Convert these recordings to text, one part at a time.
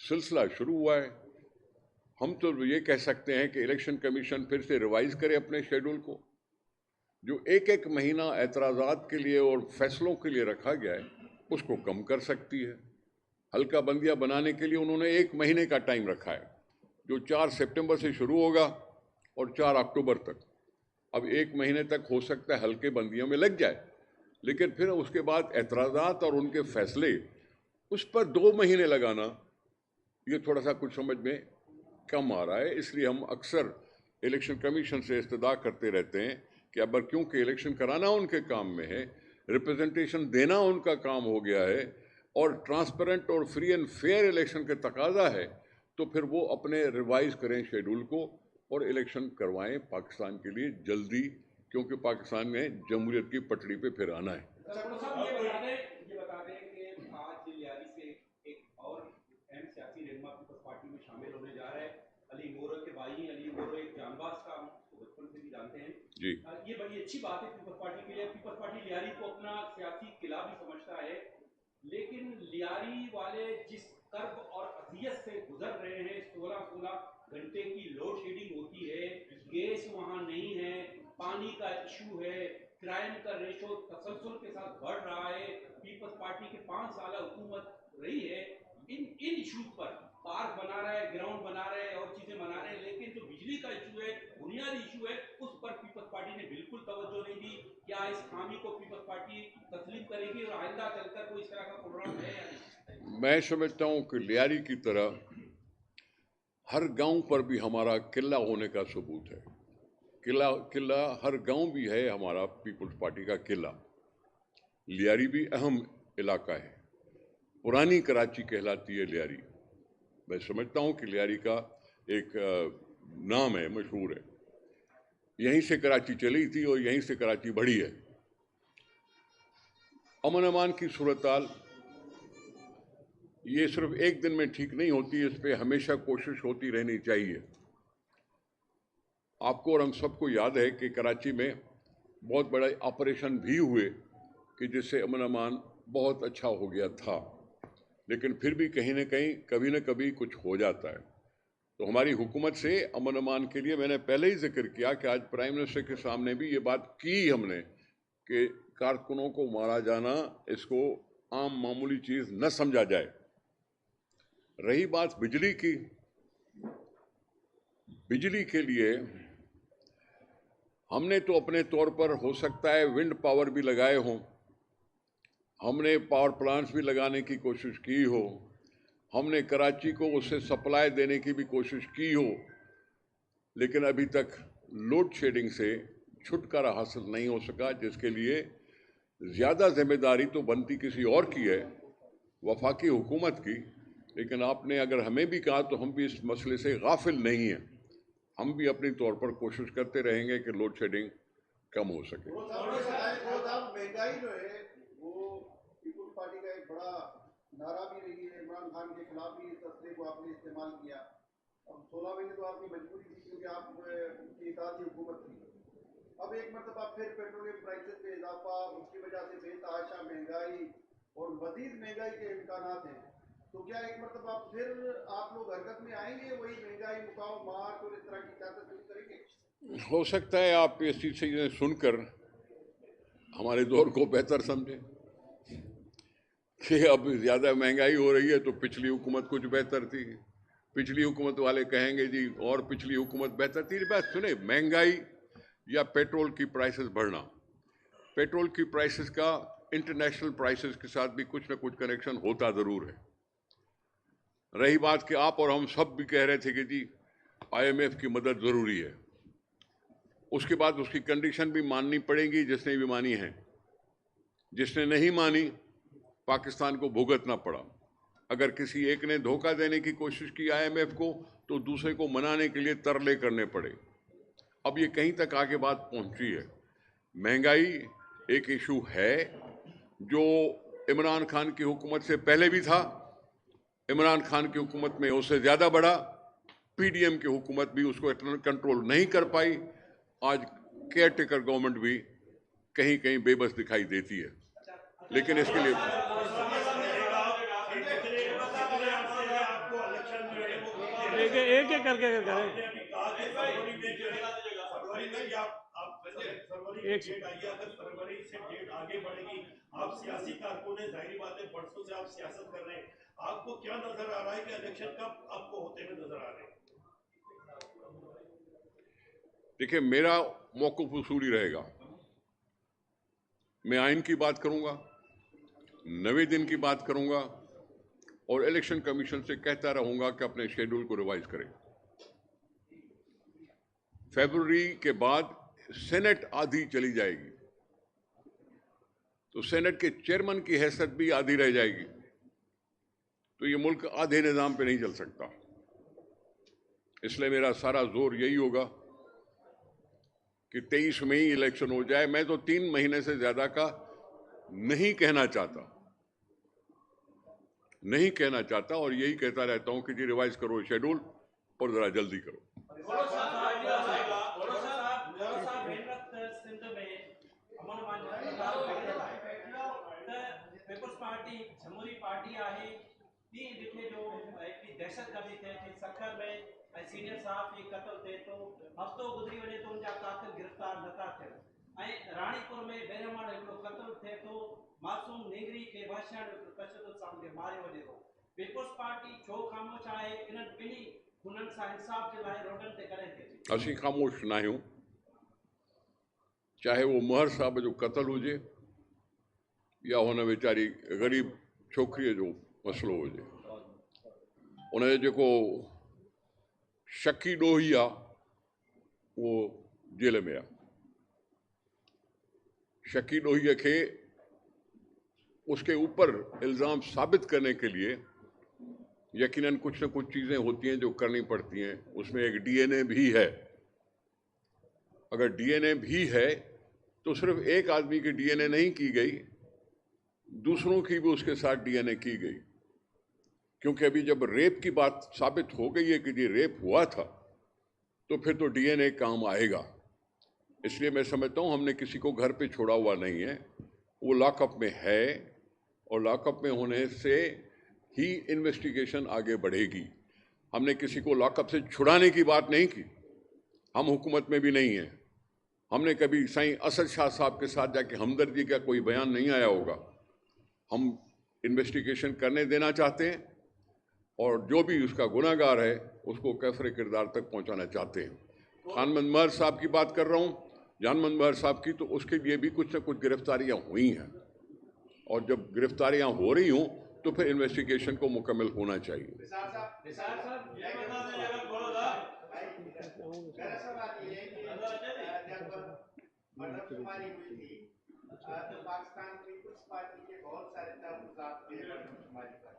सिलसिला शुरू हुआ है। हम तो ये कह सकते हैं कि इलेक्शन कमीशन फिर से रिवाइज करे अपने शेड्यूल को। जो एक एक महीना एतराज़ात के लिए और फैसलों के लिए रखा गया है उसको कम कर सकती है। हल्का बंदियाँ बनाने के लिए उन्होंने 1 महीने का टाइम रखा है, जो 4 सितंबर से शुरू होगा और 4 अक्टूबर तक। अब 1 महीने तक हो सकता है हल्के बंदियों में लग जाए, लेकिन फिर उसके बाद एतराज़ात और उनके फैसले, उस पर 2 महीने लगाना ये थोड़ा सा कुछ समझ में कम आ रहा है। इसलिए हम अक्सर इलेक्शन कमीशन से इस्तदा करते रहते हैं कि अब क्योंकि इलेक्शन कराना उनके काम में है, रिप्रेजेंटेशन देना उनका काम हो गया है और ट्रांसपेरेंट और फ्री एंड फेयर इलेक्शन के तकाजा है, तो फिर वो अपने रिवाइज करें शेड्यूल को और इलेक्शन करवाएं पाकिस्तान के लिए जल्दी, क्योंकि पाकिस्तान में जमहूरियत की पटड़ी पे फिर आना है। ये बता दें कि आज लियारी से एक और अहम सियासी रहनुमा पीपल्स पार्टी में शामिल होने जा रहा है। अली मोरो के भाई अली मोरो एक जांबाज का बचपन से भी जानते हैं जी, ये बड़ी अच्छी बात है पीपल्स पार्टी के लिए। पीपल्स पार्टी लियारी को अपना सियासी किला भी समझता है, लेकिन लियारी वाले जिस कर्ब और अजियत से गुजर रहे हैं, 16 घंटे की लोड शेडिंग होती है, गैस वहां नहीं है, पानी का इशू है, क्राइम का रेशो तसलसल के साथ बढ़ रहा है। पीपल्स पार्टी के 5 साल हुकूमत रही है, इन इशूज पर पार्क बना रहा है, ग्राउंड बना रहे हैं और चीजें बना रहे हैं, लेकिन जो बिजली का इशू है, बुनियादी इशू है, उस पर पीपल्स पार्टी ने बिल्कुल तवज्जो नहीं दी। क्या इस खामी को पीपल्स पार्टी तस्लीम करेगी और आइंदा चलकर कोई इस तरह का प्रोग्राम है या नहीं? मैं समझता हूँ कि लियारी की तरह हर गांव पर भी हमारा किला होने का सबूत है। किला हर गांव भी है हमारा पीपल्स पार्टी का किला। लियारी भी अहम इलाका है, पुरानी कराची कहलाती है लियारी। मैं समझता हूँ कि लियारी का एक नाम है, मशहूर है। यहीं से कराची चली थी और यहीं से कराची बढ़ी है। अमन अमान की सूरत ये सिर्फ एक दिन में ठीक नहीं होती, इस पर हमेशा कोशिश होती रहनी चाहिए। आपको और हम सबको याद है कि कराची में बहुत बड़े ऑपरेशन भी हुए कि जिससे अमन अमान बहुत अच्छा हो गया था, लेकिन फिर भी कहीं ना कहीं कभी ना कभी कुछ हो जाता है। तो हमारी हुकूमत से अमन अमान के लिए मैंने पहले ही जिक्र किया कि आज प्राइम मिनिस्टर के सामने भी ये बात की हमने कि कारकुनों को मारा जाना इसको आम मामूली चीज़ न समझा जाए। रही बात बिजली की, बिजली के लिए हमने तो अपने तौर पर हो सकता है विंड पावर भी लगाए हों, हमने पावर प्लांट्स भी लगाने की कोशिश की हो, हमने कराची को उससे सप्लाई देने की भी कोशिश की हो, लेकिन अभी तक लोड शेडिंग से छुटकारा हासिल नहीं हो सका, जिसके लिए ज़्यादा जिम्मेदारी तो बनती किसी और की है, वफाकी हुकूमत की। लेकिन आपने अगर हमें भी कहा तो हम भी इस मसले से गाफिल नहीं हैं। हम भी अपनी तौर पर कोशिश करते रहेंगे कि लोड शेडिंग कम हो सके। महंगाई जो है वो पीपुल्स पार्टी का एक बड़ा नारा भी रही है। इमरान खान के खिलाफ भी इस तस्वीर को आपने इस्तेमाल किया। अब 16 महीने तो आपकी मजबूरी थी क्योंकि आप की इतादी हुकूमत थी। अब एक मरतबा फिर पेट्रोलियम प्राइसेस में इजाफा, उसकी वजह से बेतहाशा महंगाई और मजीद महंगाई के इम्कानात हैं, तो क्या एक मरतबा फिर आप लोग हरकत में आएंगे, वही महंगाई मुकाओ मार्च और इस तरह की सियासत शुरू करेंगे? हो सकता है आप इस चीज़ से सुनकर हमारे दौर को बेहतर समझें कि अब ज़्यादा महंगाई हो रही है तो पिछली हुकूमत कुछ बेहतर थी। पिछली हुकूमत वाले कहेंगे जी और पिछली हुकूमत बेहतर थी। बात सुने, महंगाई या पेट्रोल की प्राइसेस बढ़ना, पेट्रोल की प्राइसेस का इंटरनेशनल प्राइसेस के साथ भी कुछ ना कुछ कनेक्शन होता ज़रूर है। रही बात कि आप और हम सब भी कह रहे थे कि जी IMF की मदद ज़रूरी है, उसके बाद उसकी कंडीशन भी माननी पड़ेगी जिसने भी मानी है। जिसने नहीं मानी पाकिस्तान को भुगतना पड़ा। अगर किसी एक ने धोखा देने की कोशिश की IMF को तो दूसरे को मनाने के लिए तरले करने पड़े। अब ये कहीं तक आगे बात पहुंची है। महंगाई एक इशू है जो इमरान खान की हुकूमत से पहले भी था, इमरान खान की हुकूमत में उससे ज़्यादा बढ़ा, PDM की हुकूमत भी उसको कंट्रोल नहीं कर पाई। आज केयर टेकर गवर्नमेंट भी कहीं कहीं बेबस दिखाई देती है, लेकिन इसके लिए एक एक एक करके करें। आपने अभी कहा कि फरवरी में जो है, फरवरी में आप फरवरी की डेट आई है, अगर फरवरी से डेट आगे बढ़ेगी, आप सियासी कारकुन है, जाहिर बात है बरसों से आप सियासत कर रहे हैं, आपको क्या नजर आ रहा है कि इलेक्शन कब आपको होते हुए नजर आ रहे हैं? देखिए, मेरा मौक़िफ़ उसूली रहेगा। मैं आइन की बात करूंगा, 90 दिन की बात करूंगा और इलेक्शन कमीशन से कहता रहूंगा कि अपने शेड्यूल को रिवाइज करें। फरवरी के बाद सेनेट आधी चली जाएगी, तो सेनेट के चेयरमैन की हैसियत भी आधी रह जाएगी, तो ये मुल्क आधे निज़ाम पे नहीं चल सकता। इसलिए मेरा सारा जोर यही होगा कि 23 में ही इलेक्शन हो जाए। मैं तो 3 महीने से ज्यादा का नहीं कहना चाहता और यही कहता रहता हूं कि जी रिवाइज करो शेड्यूल और जरा जल्दी करो। पीपल्स पार्टी जमहूरी पार्टी आहे ती जिथे जो हिकिड़ी दहशत गर्दी थिए थी सखर में सीनियर साहब जी क़त्ल थिए थो, हफ़्तो गुज़री वञे थो उनजा कातिल गिरफ़्तार नथा थियनि ऐं राणीपुर में बेरहमान हिकिड़ो क़त्ल थिए थो, मासूम नेगरी खे वहशियाणे तशद्दुद सां मारियो वञे थो। पीपल्स पार्टी छो ख़ामोश आहे? इन्हनि ॿिन्ही हुननि सां इंसाफ़ जे लाइ रोडनि ते करे थी अचे। असीं ख़ामोश न आहियूं, चाहे वो महर साहब जो क़त्ल हुजे या हुन वीचारी ग़रीब छोकिरीअ जो मसइलो हुजे। उनजो जेको शकी ॾोही आहे वो जेल में आहे। शकी ॾोहीअ खे उसके ऊपर इल्ज़ाम साबित करने के लिए यकीनन कुछ न कुछ चीज़ें होती हैं जो करनी पड़ती हैं। उसमें एक डीएनए भी है। अगर डीएनए भी है तो सिर्फ एक आदमी की डीएनए नहीं की गई, दूसरों की भी उसके साथ डीएनए की गई, क्योंकि अभी जब रेप की बात साबित हो गई है कि ये रेप हुआ था तो फिर तो डीएनए काम आएगा। इसलिए मैं समझता हूँ हमने किसी को घर पे छोड़ा हुआ नहीं है, वो लॉकअप में है और लॉकअप में होने से ही इन्वेस्टिगेशन आगे बढ़ेगी। हमने किसी को लॉकअप से छुड़ाने की बात नहीं की, हम हुकूमत में भी नहीं हैं। हमने कभी साईं असद शाह साहब के साथ जाके हमदर्दी का कोई बयान नहीं आया होगा। हम इन्वेस्टिगेशन करने देना चाहते हैं और जो भी उसका गुनाहगार है उसको कैफरे किरदार तक पहुंचाना चाहते हैं। खानमंद महर साहब की बात कर रहा हूं, जानमंद महर साहब की, तो उसके लिए भी कुछ न कुछ गिरफ्तारियां हुई हैं और जब गिरफ्तारियां हो रही हों तो फिर इन्वेस्टिगेशन को मुकम्मल होना चाहिए। मर्दमशुमारी हुई थी तो पाकिस्तान पीपल्स पार्टी के बहुत सारे तहफुज़ात थे मर्दमशुमारी पर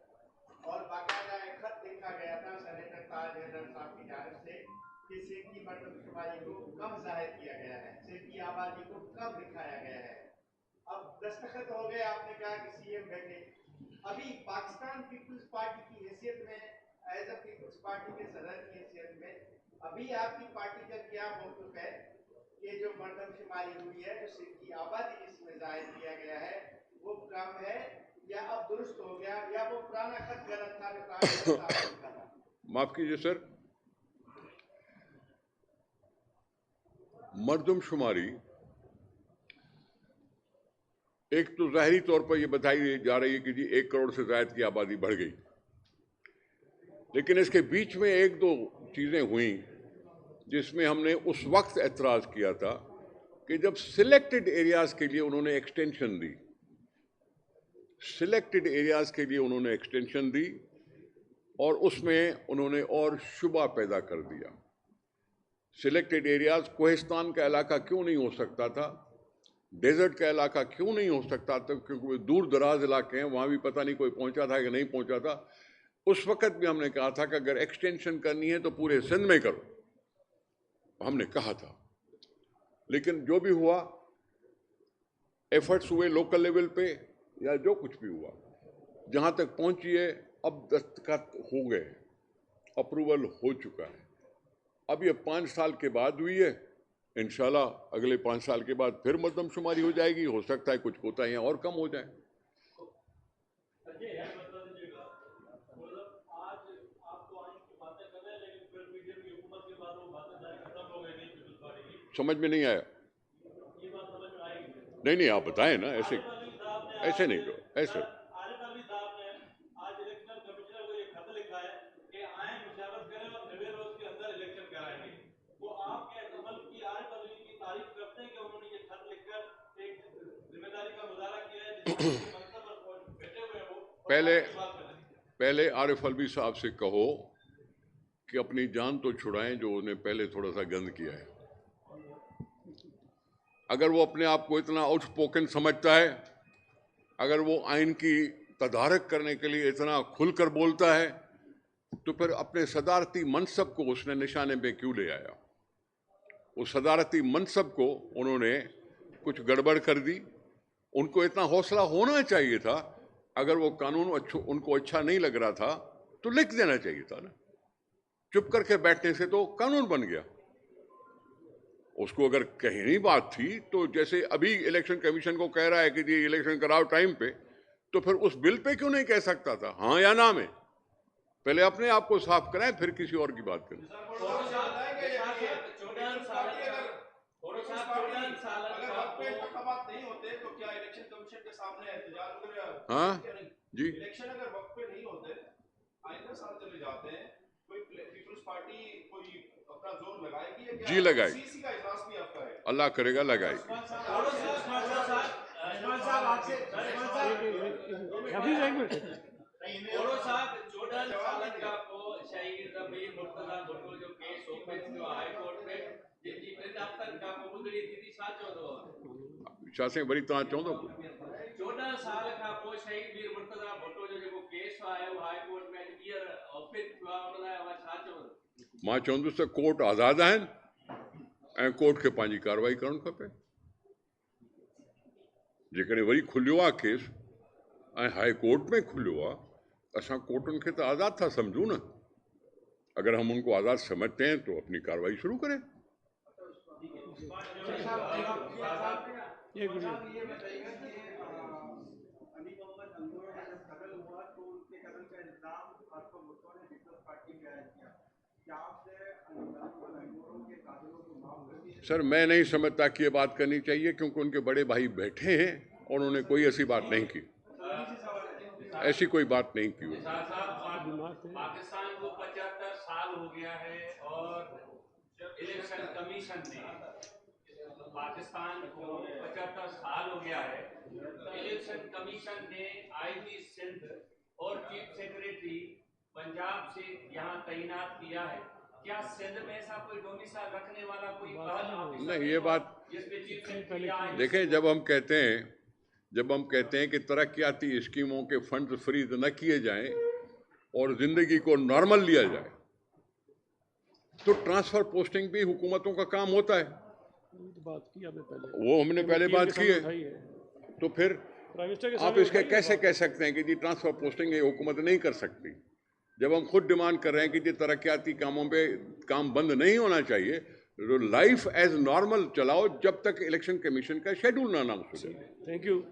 और बाकायदा एक खत लिखा गया था सेनेटर ताज हैदर साहब की जानिब से कि सिख की मर्दमशुमारी को कब जाहिर किया गया है, सिख की आबादी को कब दिखाया गया है। अब दस्तखत हो गए, आपने कहा कि सीएम बैठे। अभी पाकिस्तान पीपल्स पार्टी की हैसियत में, एज अ पीपल्स पार्टी के सदर की हैसियत में अभी आपकी पार्टी का क्या मौक़िफ़ है? ये जो मर्दमशुमारी हुई है, जो सिख की आबादी जिसमें जाहिर किया गया है, वो कम है या अब दुरुस्त हो गया या वो पुराना खत गलत था जो कहा था? माफ कीजिए सर, मर्दमशुमारी एक तो ज़ाहिरी तौर पर यह बताई जा रही है कि जी 1 करोड़ से ज़ायद की आबादी बढ़ गई, लेकिन इसके बीच में एक दो चीज़ें हुई जिसमें हमने उस वक्त एतराज़ किया था कि जब सिलेक्टेड एरियाज़ के लिए उन्होंने एक्सटेंशन दी, और उसमें उन्होंने और शुबा पैदा कर दिया। सिलेक्टेड एरियाज़, कोहिस्तान का इलाका क्यों नहीं हो सकता था, डेजर्ट का इलाका क्यों नहीं हो सकता था, क्योंकि वो दूर दराज इलाके हैं, वहाँ भी पता नहीं कोई पहुँचा था कि नहीं पहुँचा था। उस वक़्त भी हमने कहा था कि अगर एक्सटेंशन करनी है तो पूरे सिंध में करो, हमने कहा था। लेकिन जो भी हुआ, एफर्ट्स हुए लोकल लेवल पे या जो कुछ भी हुआ, जहाँ तक पहुँची है अब दस्तखत हो गए, अप्रूवल हो चुका है। अब ये 5 साल के बाद हुई है, इंशाल्लाह अगले 5 साल के बाद फिर मर्दमशुमारी हो जाएगी। हो सकता है कुछ कोताहियां और कम हो जाए। आज आप तो आइन की बातें कर रहे हैं, लेकिन समझ में नहीं आया? नहीं नहीं, आप बताएं ना, ऐसे ऐसे नहीं करो, ऐसे। आरिफ अलवी साहब ने आज इलेक्शन कमिश्नर को एक खत लिखा है कि आए मुशावरत करें और 90 रोज के अंदर इलेक्शन कराएंगे। वो आप क्या की आरिफ अलवी की तारीफ करते हैं कि उन्होंने ये खत लिखकर एक जिम्मेदारी का मुजाहरा किया है जिसमें मंसब पर बैठे हुए हैं वो पहले आरिफ अलवी साहब से कहो कि अपनी जान तो छुड़ाएं जो उन्हें पहले थोड़ा सा गंद किया है। अगर वो अपने आप को इतना आउटस्पोकन समझता है, अगर वो आइन की तदारक करने के लिए इतना खुलकर बोलता है, तो फिर अपने सदारती मनसब को उसने निशाने पे क्यों ले आया? उस सदारती मनसब को उन्होंने कुछ गड़बड़ कर दी। उनको इतना हौसला होना चाहिए था, अगर वो कानून उनको अच्छा नहीं लग रहा था तो लिख देना चाहिए था ना। चुप करके बैठने से तो कानून बन गया। उसको अगर कहनी बात थी तो जैसे अभी इलेक्शन कमीशन को कह रहा है कि ये इलेक्शन कराओ टाइम पे, तो फिर उस बिल पे क्यों नहीं कह सकता था हाँ या ना में? पहले अपने आप को साफ कराएं, फिर किसी और की बात करें। हाँ जी, इलेक्शन अगर वक्त पे नहीं होते, आइंदा साल चले जाते हैं, कोई पीपल्स पार्टी कोई अपना जोर लगाएगी या जी लगाएगी, सीसी का इजलास भी आपका है? अल्लाह करेगा लगाएगी। शासन बड़ी तरह चौंधो 14 साल खां पोइ शहीद वीर मुर्तज़ा भुट्टो जो जेको केस आयो हाई कोर्ट में ईयर ऑफिस थियो आहे उन लाइ अवां छा चवंदो? मां चवंदुसि त कोर्ट आज़ाद आहिनि ऐं कोर्ट खे पंहिंजी कार्रवाई करणु खपे। जेकॾहिं वरी खुलियो आहे केस ऐं हाई कोर्ट में खुलियो आहे, असां कोर्टुनि खे त आज़ाद था समझूं न। अगर हम उनको आज़ाद समझते हैं तो अपनी कार्रवाई शुरू करें। सर मैं नहीं समझता कि ये बात करनी चाहिए, क्योंकि उनके बड़े भाई बैठे हैं और उन्होंने कोई ऐसी बात नहीं की, ऐसी कोई बात नहीं की। पाकिस्तान को 75 साल हो गया है और इलेक्शन कमीशन ने पाकिस्तान को 75 साल हो गया है, इलेक्शन कमीशन ने आईजी सिंध और चीफ सेक्रेटरी पंजाब से यहाँ तैनात किया है। क्या सिंध में ऐसा कोई डोमिसाइल रखने वाला कोई नहीं? ये बात देखें, जब हम कहते हैं कि तरक्याती स्कीमों के फंड फ्रीज न किए जाएं और जिंदगी को नॉर्मल लिया जाए, तो ट्रांसफर पोस्टिंग भी हुकूमतों का काम होता है। बात की आपने पहले, वो हमने पहले बात की है। तो फिर आप इसके कैसे कह सकते हैं कि जी ट्रांसफर पोस्टिंग ये हुकूमत नहीं कर सकती, जब हम खुद डिमांड कर रहे हैं कि जी तरक्याती कामों पे काम बंद नहीं होना चाहिए, तो लाइफ एज नॉर्मल चलाओ जब तक इलेक्शन कमीशन का शेड्यूल ना अनाउंस हो जाए। Thank you.